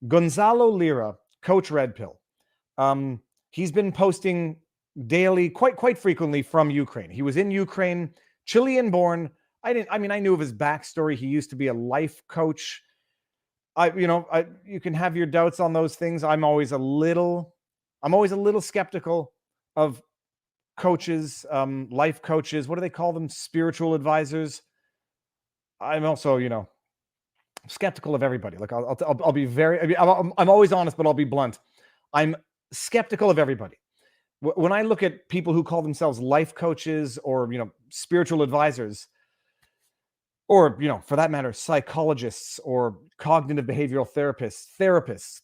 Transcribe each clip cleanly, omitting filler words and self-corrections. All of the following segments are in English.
Gonzalo Lira, Coach Red Pill. He's been posting daily, quite frequently from Ukraine. He was in Ukraine, Chilean born. I knew of his backstory. He used to be a life coach. You can have your doubts on those things. I'm always a little skeptical of coaches, life coaches. What do they call them? Spiritual advisors. I'm also, skeptical of everybody. Like I'll be very. I'm always honest, but I'll be blunt. I'm skeptical of everybody. When I look at people who call themselves life coaches or spiritual advisors, or for that matter, psychologists or cognitive behavioral therapists,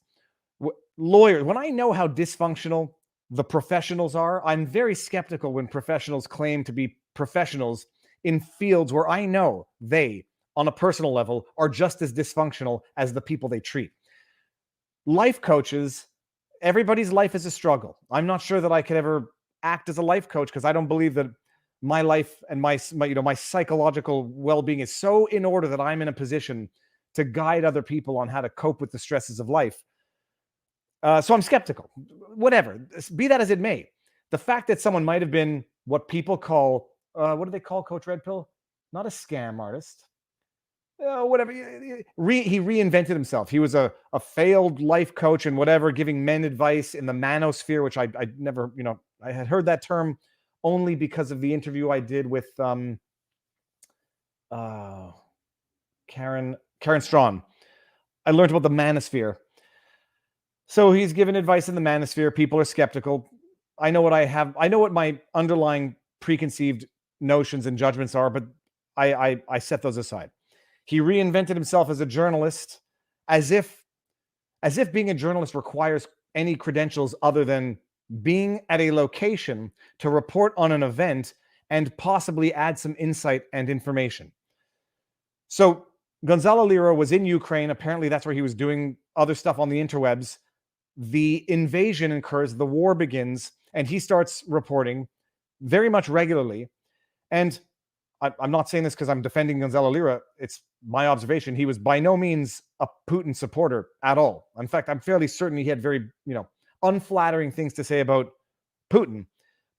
lawyers. When I know how dysfunctional the professionals are, I'm very skeptical when professionals claim to be professionals in fields where I know they, on a personal level, are just as dysfunctional as the people they treat. Life coaches, everybody's life is a struggle. I'm not sure that I could ever act as a life coach because I don't believe that my life and my psychological well-being is so in order that I'm in a position to guide other people on how to cope with the stresses of life. So I'm skeptical. Whatever, be that as it may, the fact that someone might have been what people call, what do they call Coach Red Pill? Not a scam artist. Whatever. He reinvented himself. He was a failed life coach and whatever, giving men advice in the manosphere, which I never, I had heard that term only because of the interview I did with Karen Strawn. I learned about the manosphere. So he's given advice in the manosphere. People are skeptical. I know what I have. I know what my underlying preconceived notions and judgments are, but I set those aside. He reinvented himself as a journalist, as if being a journalist requires any credentials other than being at a location to report on an event and possibly add some insight and information. So Gonzalo Lira was in Ukraine. Apparently that's where he was doing other stuff on the interwebs. The invasion occurs, the war begins, and he starts reporting very much regularly. And I'm not saying this because I'm defending Gonzalo Lira. It's my observation. He was by no means a Putin supporter at all. In fact, I'm fairly certain he had very, unflattering things to say about Putin,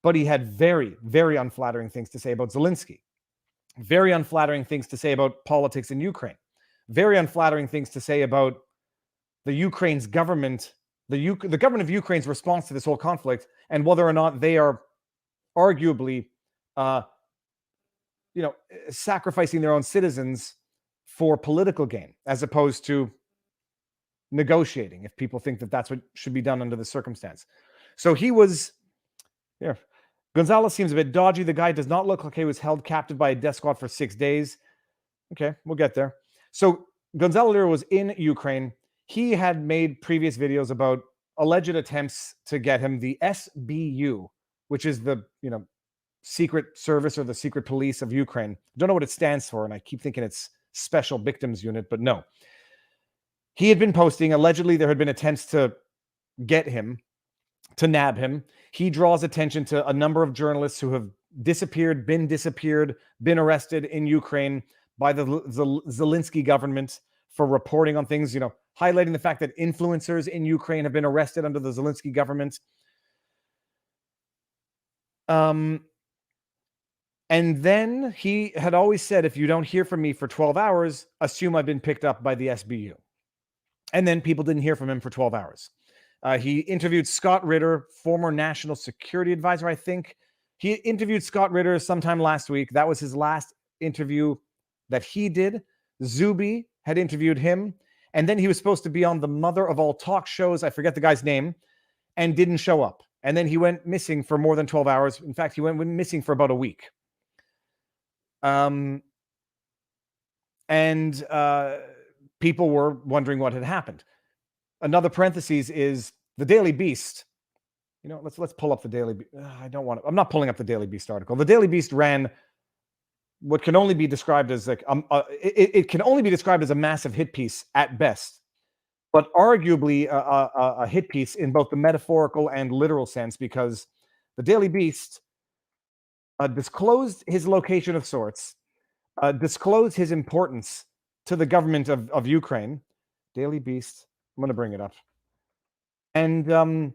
but he had very, very unflattering things to say about Zelensky, very unflattering things to say about politics in Ukraine, very unflattering things to say about the Ukraine's government, the government of Ukraine's response to this whole conflict, and whether or not they are arguably, sacrificing their own citizens for political gain, as opposed to negotiating, if people think that that's what should be done under the circumstance. So he was, Gonzalo seems a bit dodgy. The guy does not look like he was held captive by a death squad for 6 days. Okay, we'll get there. So Gonzalo Lira was in Ukraine. He had made previous videos about alleged attempts to get him the SBU, which is the, secret service or the secret police of Ukraine. Don't know what it stands for, and I keep thinking it's Special Victims Unit, but no. He had been posting, allegedly there had been attempts to get him, to nab him. He draws attention to a number of journalists who have disappeared, been arrested in Ukraine by the Zelensky government for reporting on things, highlighting the fact that influencers in Ukraine have been arrested under the Zelensky government. And then he had always said, if you don't hear from me for 12 hours, assume I've been picked up by the SBU. And then people didn't hear from him for 12 hours. He interviewed Scott Ritter, former national security advisor, I think. He interviewed Scott Ritter sometime last week. That was his last interview that he did. Zuby had interviewed him. And then he was supposed to be on the mother of all talk shows, I forget the guy's name, and didn't show up. And then he went missing for more than 12 hours. In fact, he went missing for about a week. People were wondering what had happened. Another parenthesis is the Daily Beast. Let's pull up the Daily Beast. I'm not pulling up the Daily Beast article. The Daily Beast ran what can only be described as it can only be described as a massive hit piece at best, but arguably a hit piece in both the metaphorical and literal sense, because the Daily Beast disclosed his location of sorts, disclosed his importance to the government of Ukraine. Daily Beast I'm going to bring it up. And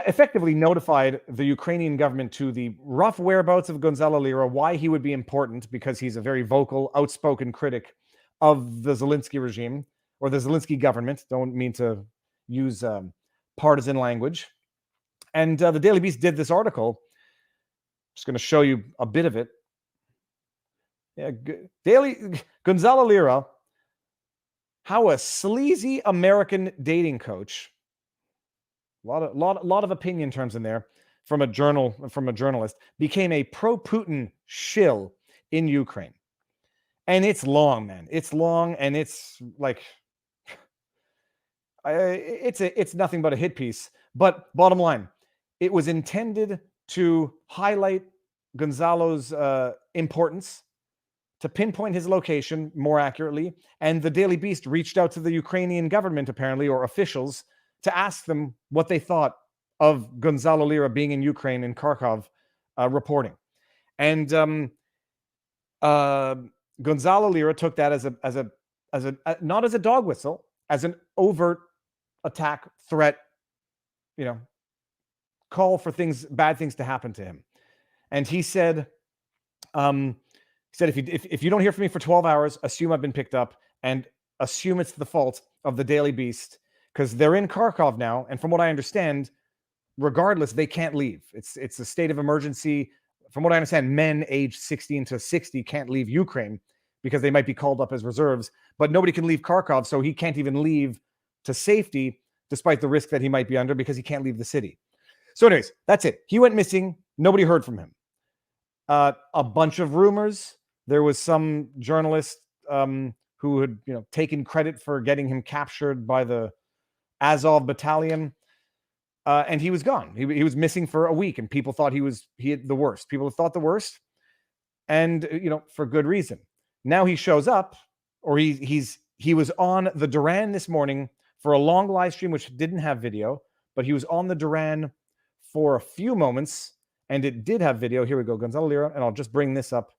effectively notified the Ukrainian government to the rough whereabouts of Gonzalo Lira, why he would be important, because he's a very vocal, outspoken critic of the Zelensky regime or the Zelensky government. Don't mean to use partisan language. And the Daily Beast did this article. Just going to show you a bit of it. Yeah, Gonzalo Lira, how a sleazy American dating coach, a lot of opinion terms in there from a journalist, became a pro-Putin shill in Ukraine. And it's long, man. It's long, and it's like it's nothing but a hit piece. But bottom line, it was intended to highlight Gonzalo's importance, to pinpoint his location more accurately. And the Daily Beast reached out to the Ukrainian government, apparently, or officials, to ask them what they thought of Gonzalo Lira being in Ukraine, in Kharkov, reporting. And Gonzalo Lira took that as a not as a dog whistle, as an overt attack, threat, call for bad things to happen to him. And he said, if you don't hear from me for 12 hours, assume I've been picked up, and assume it's the fault of the Daily Beast, because they're in Kharkov now, and from what I understand, regardless, they can't leave. It's a state of emergency. From what I understand, men aged 16 to 60 can't leave Ukraine because they might be called up as reserves, but nobody can leave Kharkov, so he can't even leave to safety, despite the risk that he might be under, because he can't leave the city. So anyways, that's it. He went missing. Nobody heard from him. A bunch of rumors. There was some journalist who had taken credit for getting him captured by the Azov battalion, and he was gone. He was missing for a week, and people thought he had the worst. People thought the worst, and for good reason. Now he shows up, or he was on the Duran this morning for a long live stream, which didn't have video, but he was on the Duran for a few moments, and it did have video. Here we go, Gonzalo Lira, and I'll just bring this up.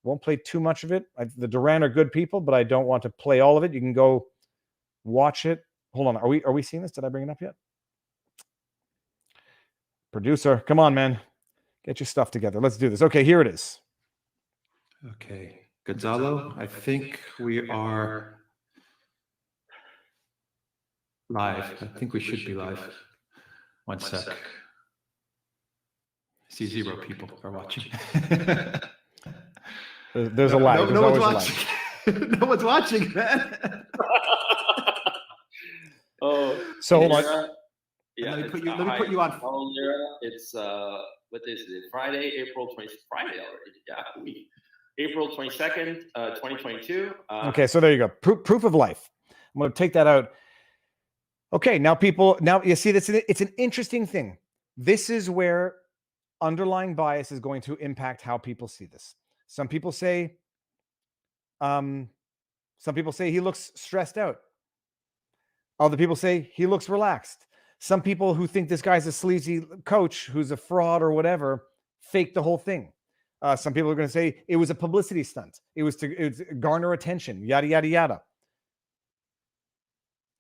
Won't play too much of it. The Duran are good people, but I don't want to play all of it. You can go watch it. Hold on. Are we seeing this? Did I bring it up yet? Producer, come on, man. Get your stuff together. Let's do this. Okay, here it is. Okay. Gonzalo, I think we are live. I think we should be live. One sec. I see 0 people are watching. There's a lag. No one's watching. No one's watching, man. Oh, so hold on. Yeah, let me put you on. It's what is it? Friday, April 20th. Friday already. Yeah, April 22nd, 2022. Okay, so there you go. Proof of life. I'm going to take that out. Okay, now you see this. It's an interesting thing. This is where underlying bias is going to impact how people see this. Some people say he looks stressed out. Other people say he looks relaxed. Some people who think this guy's a sleazy coach who's a fraud or whatever faked the whole thing. Some people are going to say it was a publicity stunt. It was to garner attention, yada, yada, yada.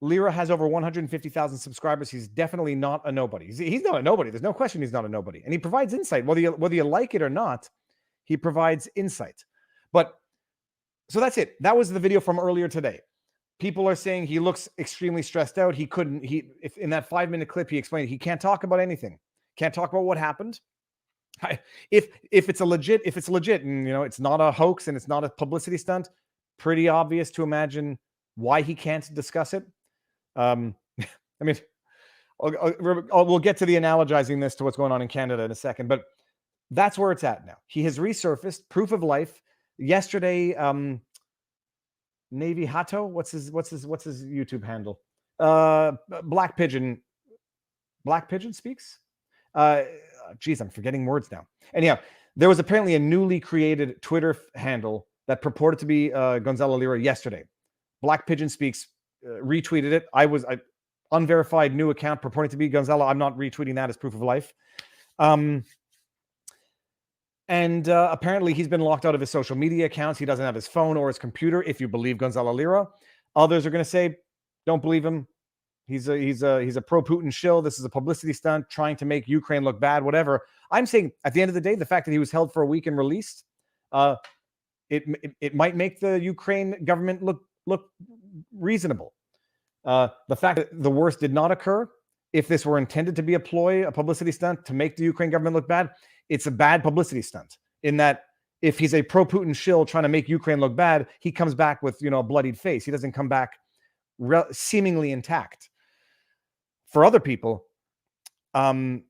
Lira has over 150,000 subscribers. He's definitely not a nobody. He's not a nobody. There's no question he's not a nobody. And he provides insight. Whether you like it or not, he provides insight. But so that's it. That was the video from earlier today. People are saying he looks extremely stressed out. If in that 5-minute clip, he explained he can't talk about anything. Can't talk about what happened. If it's legit, and it's not a hoax and it's not a publicity stunt, pretty obvious to imagine why he can't discuss it. I mean, we'll get to the analogizing this to what's going on in Canada in a second, but that's where it's at now. He has resurfaced, proof of life. Yesterday, Navy Hato, what's his YouTube handle? Black Pigeon speaks. Geez, I'm forgetting words now. Anyhow, there was apparently a newly created Twitter handle that purported to be Gonzalo Lira yesterday. Black Pigeon Speaks retweeted it. Unverified new account purporting to be Gonzalo. I'm not retweeting that as proof of life. And apparently he's been locked out of his social media accounts. He doesn't have his phone or his computer, if you believe Gonzalo Lira. Others are going to say, Don't believe him. He's a pro-Putin shill. This is a publicity stunt trying to make Ukraine look bad, whatever. I'm saying at the end of the day, the fact that he was held for a week and released, it might make the Ukraine government look reasonable. The fact that the worst did not occur, if this were intended to be a ploy, a publicity stunt to make the Ukraine government look bad, it's a bad publicity stunt. In that, if he's a pro-Putin shill trying to make Ukraine look bad, he comes back with a bloodied face. He doesn't come back seemingly intact. For other people, hold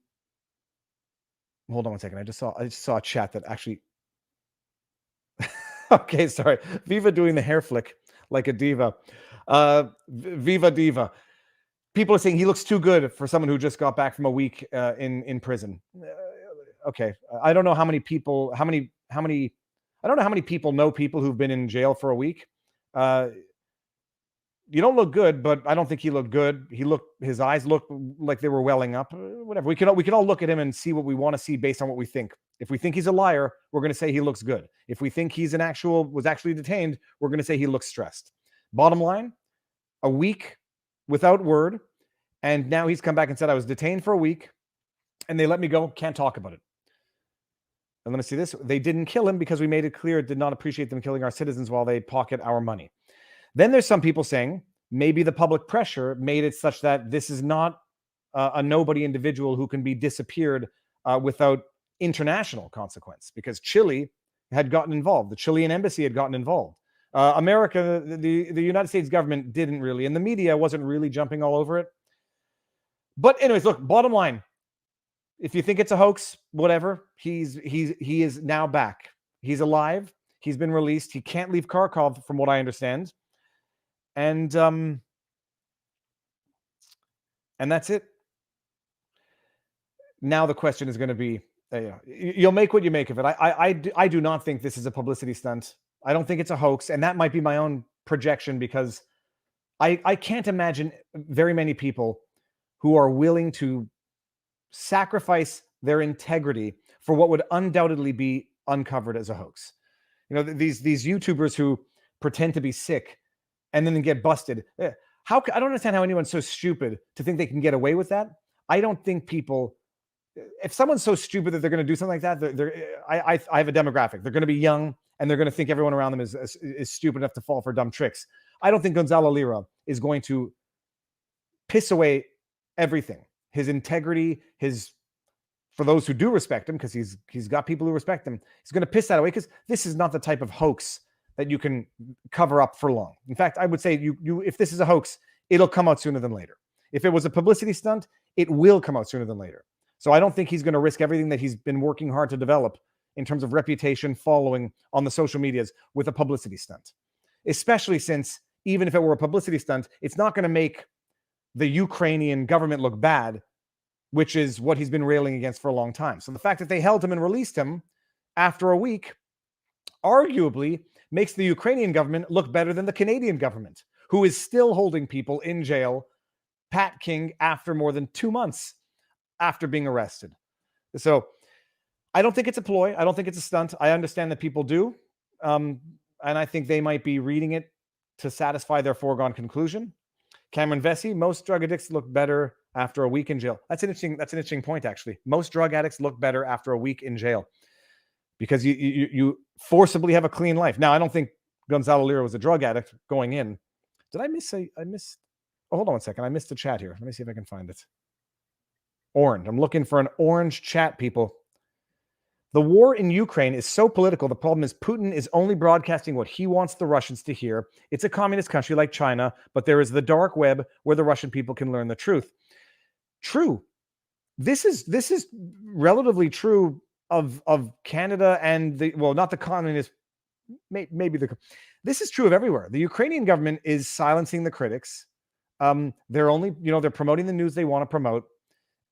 on one second. I just saw a chat that actually. Okay, sorry. Viva doing the hair flick like a diva. Viva diva. People are saying he looks too good for someone who just got back from a week in prison. Okay, I don't know how many people. I don't know how many people know people who've been in jail for a week. You don't look good, but I don't think he looked good. His eyes looked like they were welling up. Whatever. We can all look at him and see what we want to see based on what we think. If we think he's a liar, we're going to say he looks good. If we think he's was actually detained, we're going to say he looks stressed. Bottom line, a week without word, and now he's come back and said, I was detained for a week, and they let me go. Can't talk about it. And let me see this. They didn't kill him because we made it clear it did not appreciate them killing our citizens while they pocket our money. Then there's some people saying maybe the public pressure made it such that this is not a nobody individual who can be disappeared without international consequence, because Chile had gotten involved. The Chilean embassy had gotten involved. America, the United States government didn't really, and the media wasn't really jumping all over it. But anyways, look, bottom line, if you think it's a hoax, whatever, he is now back. He's alive. He's been released. He can't leave Kharkov, from what I understand. And that's it. Now the question is going to be, you'll make what you make of it. I do not think this is a publicity stunt. I don't think it's a hoax. And that might be my own projection, because I can't imagine very many people who are willing to sacrifice their integrity for what would undoubtedly be uncovered as a hoax. These YouTubers who pretend to be sick and then get busted. I don't understand how anyone's so stupid to think they can get away with that. I don't think people, if someone's so stupid that they're going to do something like that, I have a demographic. They're going to be young, and they're going to think everyone around them is stupid enough to fall for dumb tricks. I don't think Gonzalo Lira is going to piss away everything. His integrity, for those who do respect him, because he's got people who respect him, he's going to piss that away, because this is not the type of hoax that you can cover up for long. In fact, I would say if this is a hoax, it'll come out sooner than later. If it was a publicity stunt, it will come out sooner than later. So I don't think he's going to risk everything that he's been working hard to develop in terms of reputation, following on the social medias, with a publicity stunt. Especially since, even if it were a publicity stunt, it's not going to make the Ukrainian government look bad, which is what he's been railing against for a long time. So the fact that they held him and released him after a week arguably makes the Ukrainian government look better than the Canadian government, who is still holding people in jail, Pat King, after more than 2 months after being arrested. So I don't think it's a ploy. I don't think it's a stunt. I understand that people do. And I think they might be reading it to satisfy their foregone conclusion. Cameron Vesey, most drug addicts look better after a week in jail. That's an interesting point, actually. Most drug addicts look better after a week in jail, because you forcibly have a clean life. Now, I don't think Gonzalo Lira was a drug addict going in. Did I miss? Oh, hold on one second. I missed the chat here. Let me see if I can find it. Orange. I'm looking for an orange chat, people. The war in Ukraine is so political. The problem is Putin is only broadcasting what he wants the Russians to hear. It's a communist country like China, but there is the dark web where the Russian people can learn the truth. True. This is relatively true of Canada and not the communist, maybe this is true of everywhere. The Ukrainian government is silencing the critics. They're only, they're promoting the news they want to promote.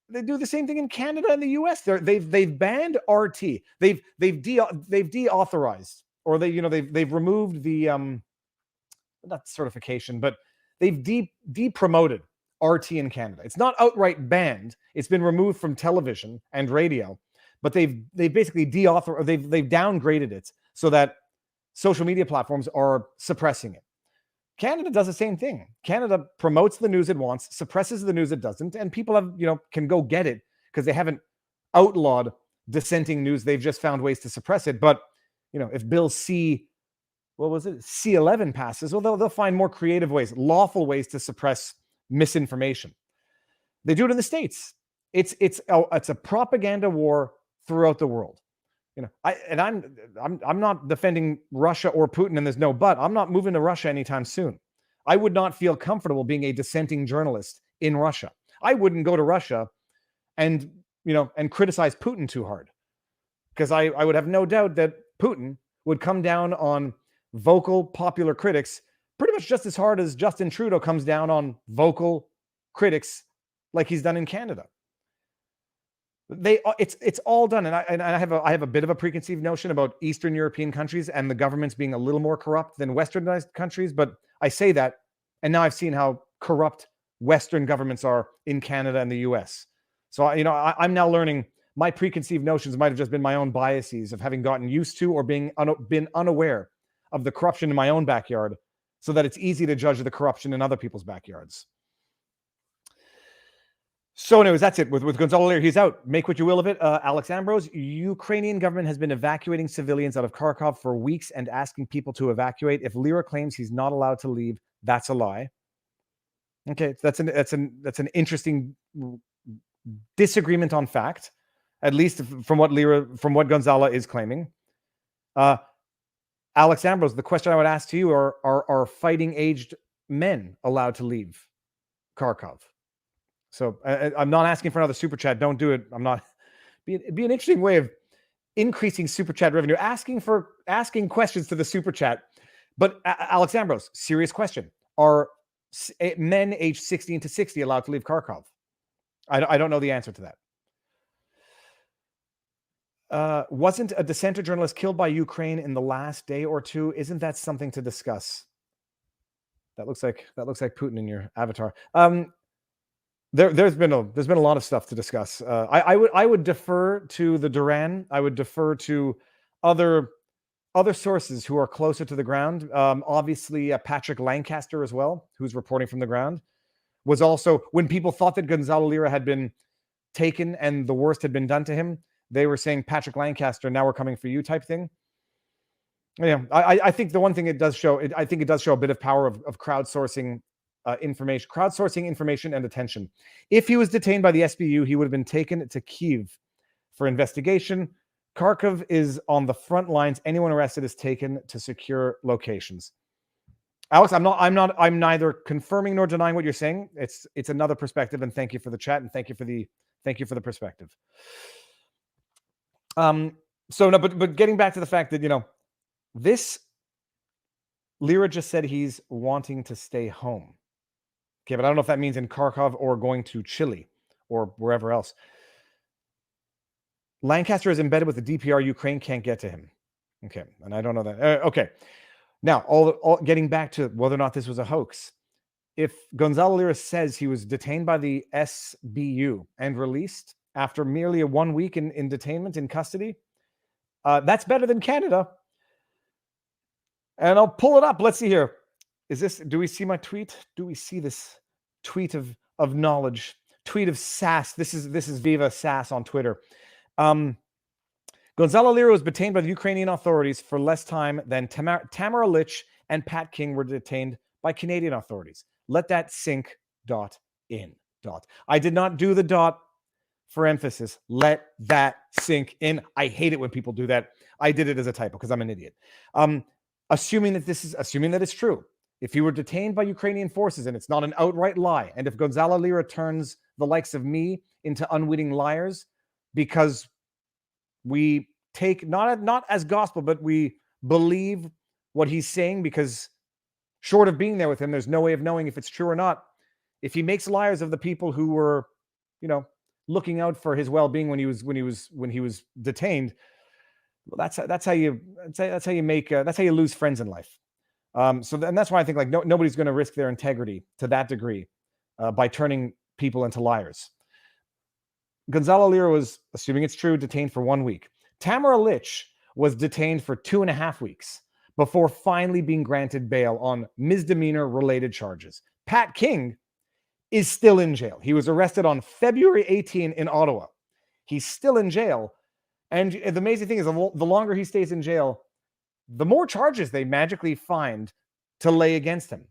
They do the same thing in Canada and the US. They've banned RT. They've deauthorized, or they've removed the not certification, but they've de-promoted RT in Canada. It's not outright banned. It's been removed from television and radio, but they've basically they've downgraded it so that social media platforms are suppressing it. Canada does the same thing. Canada promotes the news it wants, suppresses the news it doesn't, and people have, can go get it because they haven't outlawed dissenting news. They've just found ways to suppress it. But, if Bill C11 passes, well, they'll find more creative ways, lawful ways to suppress misinformation. They do it in the States. It's a propaganda war throughout the world. I'm not defending Russia or Putin, and there's no but. I'm not moving to Russia anytime soon. I would not feel comfortable being a dissenting journalist in Russia. I wouldn't go to Russia and criticize Putin too hard, because I would have no doubt that Putin would come down on vocal popular critics pretty much just as hard as Justin Trudeau comes down on vocal critics like he's done in Canada. It's all done, and I have a bit of a preconceived notion about Eastern European countries and the governments being a little more corrupt than Westernized countries. But I say that, and now I've seen how corrupt Western governments are in Canada and the U.S. So I'm now learning my preconceived notions might have just been my own biases of having gotten used to or been unaware of the corruption in my own backyard, so that it's easy to judge the corruption in other people's backyards. So anyways, that's it with Gonzalo Lira. He's out. Make what you will of it. Alex Ambrose, Ukrainian government has been evacuating civilians out of Kharkov for weeks and asking people to evacuate. If Lira claims he's not allowed to leave, that's a lie. Okay, that's an interesting disagreement on fact, at least from what Gonzalo is claiming. Alex Ambrose, the question I would ask to you are fighting aged men allowed to leave Kharkov? So I'm not asking for another super chat. Don't do it. I'm not. It'd be an interesting way of increasing super chat revenue. Asking questions to the super chat. But Alex Ambrose, serious question: are men aged 16 to 60 allowed to leave Kharkov? I don't know the answer to that. Wasn't a dissenter journalist killed by Ukraine in the last day or two? Isn't that something to discuss? That looks like Putin in your avatar. There's been a lot of stuff to discuss. I would defer to the Duran. I would defer to other sources who are closer to the ground. Obviously, Patrick Lancaster as well, who's reporting from the ground, was also, when people thought that Gonzalo Lira had been taken and the worst had been done to him, they were saying, Patrick Lancaster, now we're coming for you type thing. Yeah, I think the one thing it does show, I think it does show a bit of power of crowdsourcing information and attention. If he was detained by the SBU, he would have been taken to Kyiv for investigation. Kharkov is on the front lines. Anyone arrested is taken to secure locations. Alex, I'm neither confirming nor denying what you're saying. It's another perspective, and thank you for the chat, and thank you for the perspective. So no, but getting back to the fact that this Lira just said he's wanting to stay home. Okay, but I don't know if that means in Kharkov or going to Chile or wherever else. Lancaster is embedded with the DPR. Ukraine can't get to him. Okay, and I don't know that. Okay, now all getting back to whether or not this was a hoax. If Gonzalo Lira says he was detained by the SBU and released after merely a 1 week in detainment in custody, that's better than Canada. And I'll pull it up. Let's see here. Do we see my tweet? Do we see this tweet of knowledge? Tweet of sass. This is Viva sass on Twitter. Gonzalo Lira was detained by the Ukrainian authorities for less time than Tamara Lich and Pat King were detained by Canadian authorities. Let that sink. In. I did not do the dot for emphasis. Let that sink in. I hate it when people do that. I did it as a typo because I'm an idiot. Assuming that it's true. If he were detained by Ukrainian forces and it's not an outright lie, and if Gonzalo Lira turns the likes of me into unwitting liars because we take not as gospel, but we believe what he's saying, because short of being there with him, there's no way of knowing if it's true or not. If he makes liars of the people who were, looking out for his well-being when he was detained, well, that's how you lose friends in life. And that's why I think nobody's going to risk their integrity to that degree by turning people into liars. Gonzalo Lira was, assuming it's true, detained for 1 week. Tamara Lich was detained for 2.5 weeks. before finally being granted bail on misdemeanor-related charges. Pat King is still in jail. He was arrested on February 18 in Ottawa. He's still in jail. And the amazing thing is, the longer he stays in jail, the more charges they magically find to lay against him.